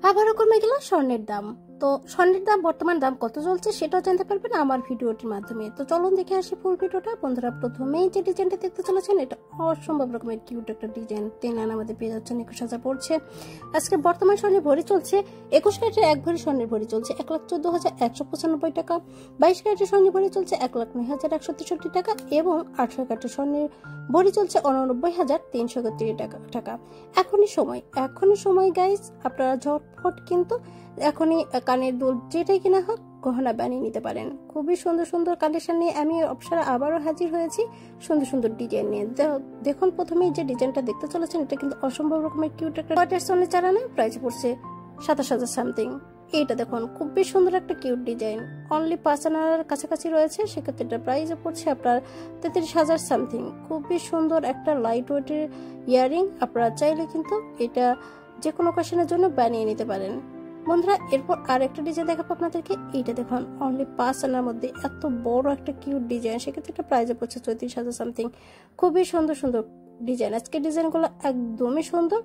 আবারও কমে গেল স্বর্ণের দাম। তো স্বর্ণের দাম বর্তমান দাম কত চলছে সেটাও জানতে পারবেন আমার ভিডিওটির মাধ্যমে। তো চলুন দেখে আসি ফুল ভিডিওটা। বন্ধুরা, প্রথমেই যে ডিজাইনটা দেখতে চলেছেন এটা অসম্ভব রকমের কিউট একটা ডিজাইন। 3 আনা আমাদের পেয়ে যাচ্ছেন 21,000 পড়ছে। আজকে বর্তমান স্বর্ণের ভরি চলছে 21 ক্যারেটের 1 ভরি স্বর্ণের ভরি চলছে 1,14,195 টাকা। 22 ক্যারেটের স্বর্ণের ভরি চলছে 1,09,163 টাকা এবং 18 ক্যারেটের স্বর্ণের ভরি চলছে 89,331 টাকা। এখনই সময় গাইস, আপনারা ঝটফট কিন্তু এখনই কানের দুল যেটাই কিনা হোক গহনা বানিয়ে নিতে পারেন। খুবই সুন্দর সুন্দর কালেকশন নিয়ে আমি অপসরা আবারও হাজির হয়েছি সুন্দর সুন্দর ডিজাইন নিয়ে। দেখুন, প্রথমেই যে ডিজাইনটা দেখতে চলেছেন এটা কিন্তু অসম্ভব রকমের কিউট একটা ওয়াটার স্টোনের চারানা, প্রাইস পড়ছে 27,000 সামথিং। এইটা দেখুন, খুবই সুন্দর একটা কিউট ডিজাইন, অনলি 5 আনার কাছাকাছি রয়েছে, সেক্ষেত্রে এটা প্রাইসে পড়ছে আপনার 33,000 সামথিং। খুবই সুন্দর একটা লাইট ওয়েটের ইয়ারিং, আপনারা চাইলে কিন্তু এটা যে কোনো অকেশনের জন্য বানিয়ে নিতে পারেন। বন্ধুরা, এরপর আর একটা ডিজাইন দেখাবো আপনাদেরকে। এইটা দেখুন, অনলি 5 আনার মধ্যে এত বড় একটা কিউট ডিজাইন, সেক্ষেত্রে একটা প্রাইসে পড়ছে 34,000 সামথিং। খুবই সুন্দর সুন্দর ডিজাইন, আজকে ডিজাইনগুলো একদমই সুন্দর,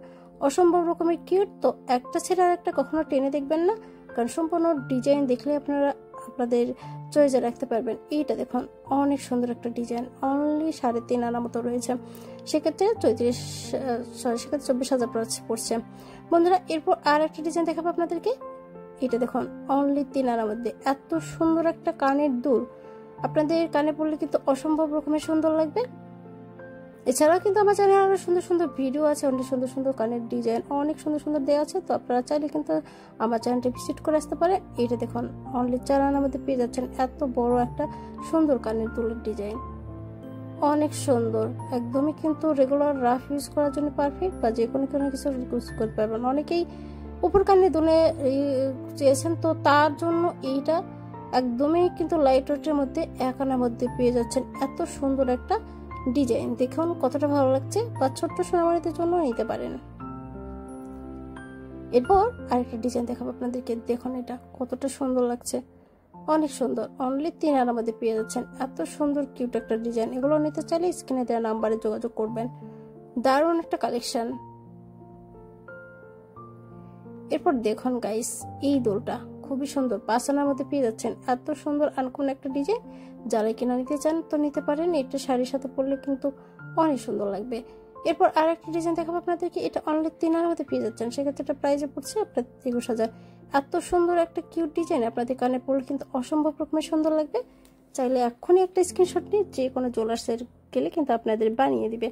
অসম্ভব রকমের কিউট। তো একটা ছেড়ে আর একটা কখনো টেনে দেখবেন না, কারণ সম্পূর্ণ ডিজাইন দেখলে আপনারা আপনাদের চয়েসে রাখতে পারবেন। এইটা দেখুন, অনেক সুন্দর একটা ডিজাইন, অনলি 3.5 আনার মতো রয়েছে, সেক্ষেত্রে 24,000 পড়ছে। বন্ধুরা, এরপর আর একটা ডিজাইন দেখাবো আপনাদেরকে। এটা দেখুন, অনলি 3 আনার মধ্যে এত সুন্দর একটা কানের দুল, আপনাদের কানে পড়লে কিন্তু অসম্ভব রকমের সুন্দর লাগবে। এছাড়াও কিন্তু আমার চ্যানেলে আরো সুন্দর সুন্দর ভিডিও আছে, অনেক সুন্দর সুন্দর কানের ডিজাইন অনেক সুন্দর সুন্দর দেওয়া আছে, তো আপনারা চাইলে কিন্তু আমার চ্যানেলটা ভিজিট করে আসতে পারে। এটা দেখুন, অনলি 4 আনার মধ্যে পেয়ে যাচ্ছেন এত বড় একটা সুন্দর কানের দুলের ডিজাইন, অনেক সুন্দর, একদমই কিন্তু রেগুলার রাফ ইউজ করার জন্য পারফেক্ট, বা যে কোনো কিছু ইউজ করতে পারবেন। অনেকেই উপর কানে দুলে চেয়েছেন, তো তার জন্য এইটা একদমই কিন্তু লাইট ওয়েটের মধ্যে 1 আনার মধ্যে পেয়ে যাচ্ছেন এত সুন্দর একটা ডিজাইন। দেখুন কতটা ভালো লাগছে, বা ছোট্ট সোনামারিদের জন্য নিতে পারেন। এরপর আরেকটা ডিজাইন দেখাবো আপনাদেরকে। দেখুন এটা কতটা সুন্দর লাগছে, অনেক সুন্দর, অনলি 3 আনার মধ্যে পেয়ে যাচ্ছেন এত সুন্দর কিউট একটা ডিজাইন। এগুলো নিতে চাইলে স্ক্রিনে দেওয়া নাম্বারে যোগাযোগ করবেন। দারুণ একটা কালেকশন। এরপর দেখুন গাইস, এই দোলটা খুবই সুন্দর, 5 আনার মধ্যে পেয়ে যাচ্ছেন এত সুন্দর আনকমন একটা ডিজাইন। যারা কিনা নিতে চান তো নিতে পারেন, এটা শাড়ির সাথে পরলে কিন্তু অনেক সুন্দর লাগবে। এরপর আর একটা ডিজাইন দেখাবো আপনাদেরকে। এটা অনলি 3 আনার মধ্যে পেয়ে যাচ্ছেন, সেক্ষেত্রে এটা প্রাইসে পড়ছে আপনার 23,000। এত সুন্দর একটা কিউট ডিজাইন, আপনাদের কানে পরলে কিন্তু অসম্ভব রকমের সুন্দর লাগবে। চাইলে এখনই একটা স্ক্রিনশট নিয়ে যে কোনো জুয়েলার্সের গেলে কিন্তু আপনাদের বানিয়ে দিবে।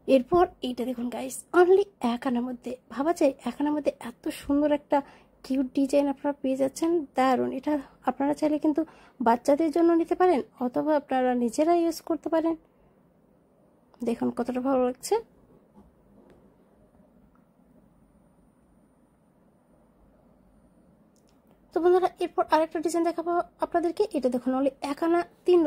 এরপর এইটা দেখুন গাইস, অনলি 1 আনার মধ্যে, ভাবা যায় 1 আনার মধ্যে এত সুন্দর একটা কিউট ডিজাইন আপনারা পেয়ে যাচ্ছেন, দারুণ। এটা আপনারা চাইলে কিন্তু বাচ্চাদের জন্য নিতে পারেন, অথবা আপনারা নিজেরা ইউজ করতে পারেন। দেখুন কতটা ভালো লাগছে। তো বন্ধুরা, এরপর আরেকটা ডিজাইন দেখাবো আপনাদেরকে। এটা দেখুন, অনলি 1 আনা 3